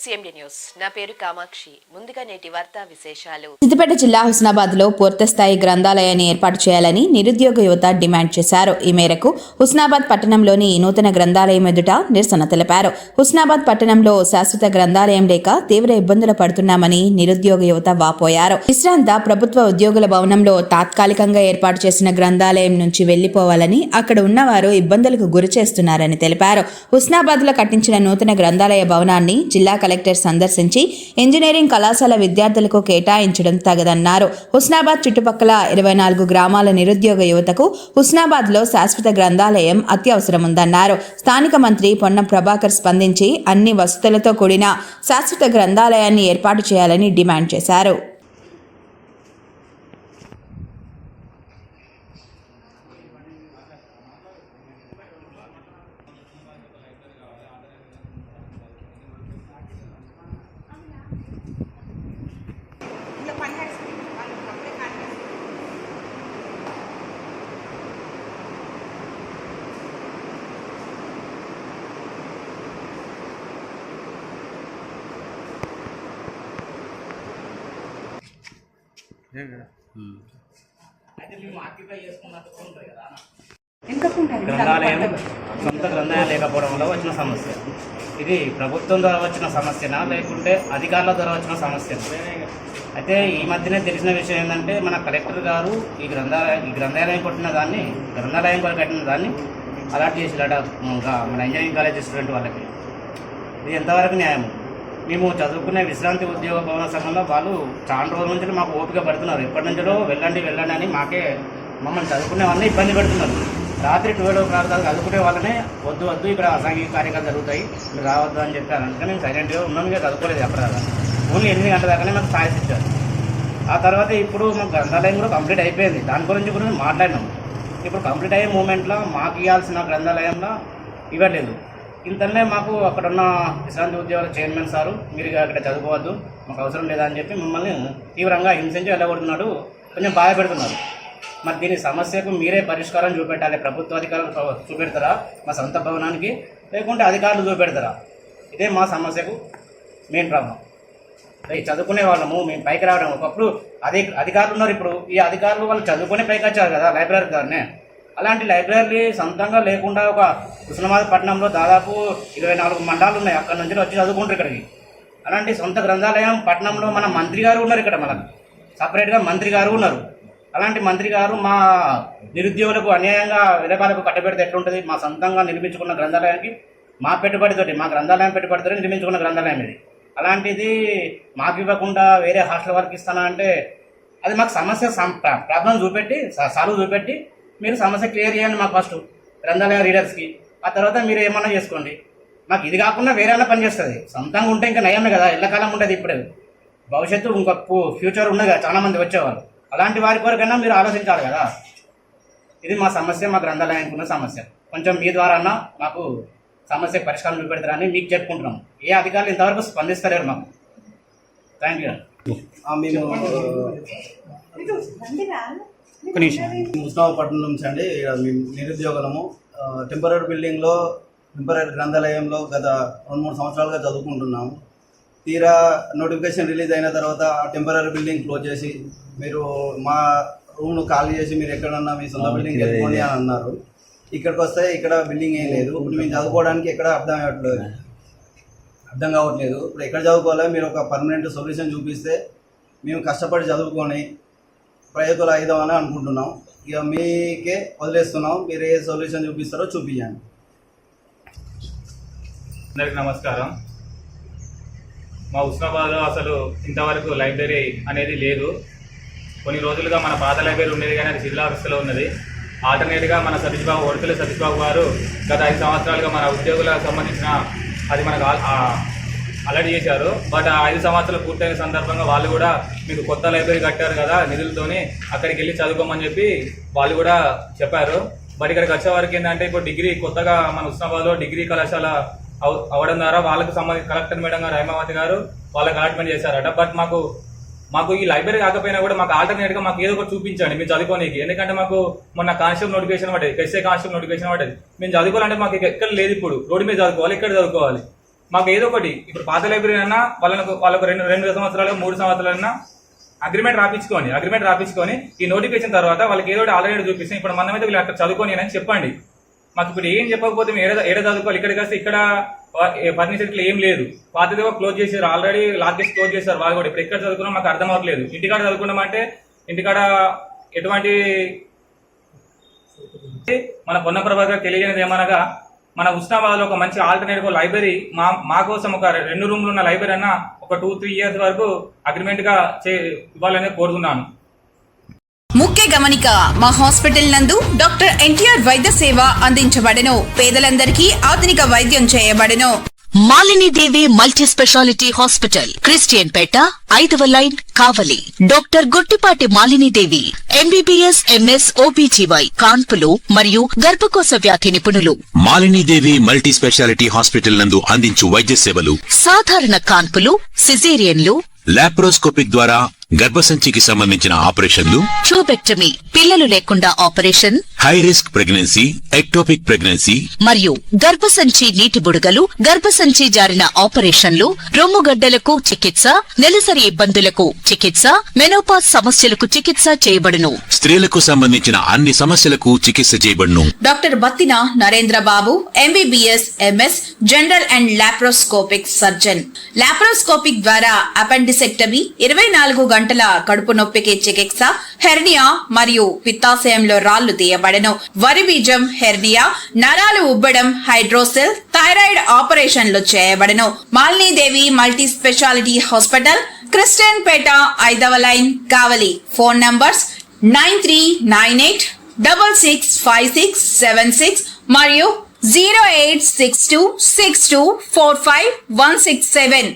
CMD news. నా పేరు కామాక్షి. ముందుగా నేటి వార్తా విశేషాలు. సిద్దిపేట జిల్లా హుస్నాబాద్లో పూర్తిస్థాయి గ్రంథాలయాన్ని ఏర్పాటు చేయాలని నిరుద్యోగ యువత డిమాండ్ చేశారు. ఈ మేరకు హుస్నాబాద్ పట్టణంలోని నూతన గ్రంథాలయం ఎదుట నిరసన తెలిపారు. హుస్నాబాద్ పట్టణంలో శాశ్వత గ్రంథాలయం లేక తీవ్ర ఇబ్బందులు పడుతున్నామని నిరుద్యోగ యువత వాపోయారు. విశ్రాంత ప్రభుత్వ ఉద్యోగుల భవనంలో తాత్కాలికంగా ఏర్పాటు చేసిన గ్రంథాలయం నుంచి వెళ్లిపోవాలని అక్కడ ఉన్నవారు ఇబ్బందులకు గురి చేస్తున్నారని తెలిపారు. హుస్నాబాద్ లో కట్టించిన నూతన గ్రంథాలయ భవనాన్ని జిల్లా కలెక్టర్ సందర్శించి ఇంజనీరింగ్ కళాశాల విద్యార్థులకు కేటాయించడం తగదన్నారు. హుస్నాబాద్ చుట్టుపక్కల 24 గ్రామాల నిరుద్యోగ యువతకు హుస్నాబాద్ లో శాశ్వత గ్రంథాలయం అత్యవసరముందన్నారు. స్థానిక మంత్రి పొన్నం ప్రభాకర్ స్పందించి అన్ని వసతులతో కూడిన శాశ్వత గ్రంథాలయాన్ని ఏర్పాటు చేయాలని డిమాండ్ చేశారు. గ్రంథాలయం సొంత గ్రంథాలయం లేకపోవడం వల్ల వచ్చిన సమస్య ఇది. ప్రభుత్వం ద్వారా వచ్చిన సమస్యనా లేకుంటే అధికారుల ద్వారా వచ్చిన సమస్యనా? అయితే ఈ మధ్యనే తెలిసిన విషయం ఏంటంటే మన కలెక్టర్ గారు ఈ గ్రంథాలయం కట్టిన దాన్ని అలాట్ చేసిరట మన ఇంజనీరింగ్ కాలేజ్ స్టూడెంట్ వాళ్ళకి. ఇది ఎంతవరకు న్యాయం? మేము చదువుకునే విశ్రాంతి ఉద్యోగ భవన సంఘంలో వాళ్ళు చాలా రోజుల నుంచి మాకు ఓపిక పడుతున్నారు. ఎప్పటి నుంచో వెళ్ళండి అని మమ్మల్ని చదువుకునే వాళ్ళని ఇబ్బంది పెడుతున్నారు. రాత్రి 12 o'clock దాకా చదువుకునే వాళ్ళనే వద్దు ఇక్కడ అసాంఘిక కార్యక్రమాలు జరుగుతాయి, మీరు రావద్దు అని చెప్పారు. అందుకని మేము సైలెంట్గా ఉన్నాం. ఇక చదువుకోలేదు అక్కడ ఓన్లీ 8 గంటల దాకానే మాకు ఛాయిస్ ఇచ్చారు. ఆ తర్వాత ఇప్పుడు మాకు గ్రంథాలయం కూడా కంప్లీట్ అయిపోయింది. దాని గురించి మాట్లాడినాం. ఇప్పుడు కంప్లీట్ అయ్యే మూమెంట్లో మాకు ఇవ్వాల్సిన గ్రంథాలయంలో ఇవ్వలేదు. ఇంతనే మాకు అక్కడ ఉన్న విశ్రాంతి ఉద్యోగాల చైర్మన్ సారు మీరు అక్కడ చదువుకోవద్దు, మాకు అవసరం లేదా అని చెప్పి మమ్మల్ని తీవ్రంగా హింసించి వెళ్ళగొడుతున్నాడు, కొంచెం బాధ పెడుతున్నారు. మరి దీని సమస్యకు మీరే పరిష్కారం చూపెట్టాలి. ప్రభుత్వ అధికారులు చూపెడతారా మా సొంత భవనానికి, లేకుంటే అధికారులు చూపెడతారా? ఇదే మా సమస్యకు మెయిన్ ప్రాబ్లం. చదువుకునే వాళ్ళము మేము పైకి రావడం. ఒకప్పుడు అధికారులు ఉన్నారు. ఇప్పుడు ఈ అధికారులు వాళ్ళు చదువుకునే పైకి వచ్చారు కదా లైబ్రరీ గారినే. అలాంటి లైబ్రరీ సొంతంగా లేకుండా ఒక హుస్నాబాద్ పట్టణంలో దాదాపు 24 మండలాలు ఉన్నాయి. అక్కడ నుంచి వచ్చి చదువుకుంటారు ఇక్కడికి. అలాంటి సొంత గ్రంథాలయం పట్టణంలో మన మంత్రి గారు ఉన్నారు. ఇక్కడ మనకు సపరేట్గా మంత్రి గారు ఉన్నారు. అలాంటి మంత్రి గారు మా నిరుద్యోగులకు అన్యాయంగా విధకాలకు కట్టబెడితే ఎట్లుంటుంది? మా సొంతంగా నిర్మించుకున్న గ్రంథాలయానికి మా గ్రంథాలయం పెట్టుబడితో నిర్మించుకున్న గ్రంథాలయం ఇది. అలాంటిది మాకు ఇవ్వకుండా వేరే హాస్టల్ వాళ్ళకి ఇస్తానా అంటే అది మాకు సమస్య ప్రాబ్లం సాల్వ్ చూపెట్టి మీరు సమస్య క్లియర్ చేయండి మాకు ఫస్ట్ గ్రంథాలయ రీడర్స్కి. ఆ తర్వాత మీరు ఏమన్నా చేసుకోండి. మాకు ఇది కాకుండా వేరేలా పనిచేస్తుంది. సొంతంగా ఉంటే ఇంకా నయమే కదా, ఎల్లకాలం ఉంటుంది. ఇప్పుడే భవిష్యత్తు ఇంకా ఫ్యూచర్ ఉన్నది కదా, చాలామంది వచ్చేవాళ్ళు. అలాంటి వారి కొరకైనా మీరు ఆలోచించాలి కదా. ఇది మా సమస్య, మా గ్రంథాలయానికి ఉన్న సమస్య. కొంచెం మీ ద్వారా మాకు సమస్య పరిష్కారం చూపెడతారని మీకు చెప్పుకుంటున్నాం. ఏ అధికారులు ఇంతవరకు స్పందిస్తలేరు మాకు. Thank you. హుస్నాబాద్ నుంచి అండి. మేము నిరుద్యోగులము. టెంపరీ గ్రంథాలయంలో గత 2-3 సంవత్సరాలుగా చదువుకుంటున్నాము. తీరా నోటిఫికేషన్ రిలీజ్ అయిన తర్వాత ఆ టెంపరీ బిల్డింగ్ క్లోజ్ చేసి మీరు మా రూమ్ను ఖాళీ చేసి మీరు ఎక్కడన్నా మీ సొంత బిల్డింగ్ వెళ్ళిపోండి అని అన్నారు. ఇక్కడికి వస్తే ఇక్కడ బిల్డింగ్ ఏం లేదు. ఇప్పుడు మేము చదువుకోవడానికి ఎక్కడ అర్థం కావట్లేదు. ఇప్పుడు ఎక్కడ చదువుకోవాలి? మీరు ఒక పర్మనెంట్ సొల్యూషన్ చూపిస్తే మేము కష్టపడి చదువుకొని ప్రయోజకులు అవుదామని అనుకుంటున్నాం. ఇక మీకే వదిలేస్తున్నాం. మీరు ఏ సొల్యూషన్ చూపిస్తారో చూపించండి. అందరికీ నమస్కారం. మా హుస్నాబాద్లో అసలు ఇంతవరకు లైబ్రరీ అనేది లేదు. కొన్ని రోజులుగా మన పాత లైబ్రరీ ఉండేది కానీ అది శిథిలావస్థలో ఉన్నది. ఆల్టర్నేట్గా మన ఒడతల సతీష్ బాబు గారు గత 5 సంవత్సరాలుగా మన ఉద్యోగులకు సంబంధించిన అది మనకు అలర్ట్ చేశారు. బట్ 5 సంవత్సరాలు పూర్తయిన సందర్భంగా వాళ్ళు కూడా మీకు కొత్త లైబ్రరీ కట్టారు కదా నిధులతోని, అక్కడికి వెళ్ళి చదువుకోమని చెప్పి వాళ్ళు కూడా చెప్పారు. బట్ ఇక్కడికి వచ్చే వరకు ఏంటంటే ఇప్పుడు డిగ్రీ కొత్తగా మన హుస్నాబాద్లో డిగ్రీ కళాశాల అవ్వడం ద్వారా వాళ్ళకు సంబంధించి కలెక్టర్ మేడం గారు హైమావతి గారు వాళ్ళకి అలాట్మెంట్ చేశారట. బట్ మాకు ఈ లైబ్రరీ కాకపోయినా కూడా మాకు ఆల్టర్నేట్గా మాకు ఏదో ఒకటి చూపించండి మీరు చదువుకోనికి. ఎందుకంటే మాకు మొన్న కానిస్టేబుల్ నోటిఫికేషన్ పడ్డది, ఎస్ఐ కానిస్టేబుల్ నోటిఫికేషన్ పడ్డది. మేము చదువుకోవాలంటే మాకు ఎక్కడ లేదు. ఇప్పుడు రోడ్డు మీద చదువుకోవాలి, ఎక్కడ చదువుకోవాలి? మాకు ఏదో ఒకటి ఇప్పుడు పాత లైబ్రరీ అన్నా వాళ్ళకు రెండు సంవత్సరాలు 3 సంవత్సరాలన్నా అగ్రిమెంట్ రాపించుకొని ఈ నోటిఫికేషన్ తర్వాత వాళ్ళకి ఏదో ఆల్రెడీ చూపిస్తాం. ఇప్పుడు మన మీద వీళ్ళు అక్కడ చదువుకొని అని చెప్పండి. మాకు ఇప్పుడు ఏం చెప్పకపోతే ఏడ చదువుకోవాలి? ఇక్కడికి వస్తే ఇక్కడ ఫర్నిచర్ ఏం లేదు, పాతదేవో క్లోజ్ చేశారు, ఆల్రెడీ లాక్ చేసి క్లోజ్ చేశారు వాళ్ళు కూడా. ఇప్పుడు ఎక్కడ చదువుకున్నాం మాకు అర్థం అవ్వట్లేదు. ఇంటికాడ చదువుకున్నామంటే ఇంటికాడ ఎటువంటి మన పొన్న ప్రభాకర్ తెలియజేది ఏమనగా మన హుస్నాబాద్ లో ఒక మంచి ఆల్టర్నేటివ్ లైబ్రరీ మా కోసం ఒక 2 రూమ్లు ఉన్న లైబ్రరీ అన్న ఒక 2-3 ఇయర్స్ వరకు అగ్రిమెంట్ గా ఇవ్వాలని కోరుతున్నాను. ముఖ్య గమనిక, మా హాస్పిటల్ నందు డాక్టర్ ఎన్టీఆర్ వైద్య సేవ అందించబడెను. పేదలందరికీ ఆధునిక వైద్యం చేయబడెను. Malinidevi multi specialty hospital, Christian పేట, 5వ line, Kavali. Doctor Guttipati Malinidevi MBBS MS OBGY కాన్పులు మరియు గర్భకోశ వ్యాధి నిపుణులు. మాలినీదేవి మల్టీ స్పెషాలిటీ హాస్పిటల్ నందు అందించు వైద్య సేవలు: సాధారణ కాన్పులు, సిజేరియన్లు, లాప్రోస్కోపిక్ ద్వారా గర్భసంచికి సంబంధించిన ఆపరేషన్లు, ట్యూబెక్టమీ, పిల్లలు లేకుండా operation, high risk pregnancy, ectopic pregnancy మరియు గర్భసంచి నీటి బుడగలు, గర్భసంచి జారిన ఆపరేషన్లు, రొమ్ముగడ్డలకు చికిత్స, నెలసరి ఇబ్బందులకు చికిత్స, మెనోపాజ్ సమస్యలకు చికిత్స చేయబడును. స్త్రీలకు సంబంధించిన అన్ని సమస్యలకు చికిత్స చేయబడును. Doctor Battina Narendra Babu MBBS MS general and laparoscopic surgeon. Laparoscopic ద్వారా అపెండిసెక్టమీ, 24 గంటల కడుపు నొప్పికి చికిత్స, హెర్నియా మరియు పిత్తాశయంలో రాళ్లు తీయబడెను. వరి బీజం, హెర్నియా, నరాలు ఉబ్బడం, హైడ్రోసెల్, థైరాయిడ్ ఆపరేషన్లు చేయబడెను. Malinidevi multi specialty hospital, Christian పేట, 5వ లైన్, కావలి. ఫోన్ నంబర్స్ 9398665676 మరియు 08626245167.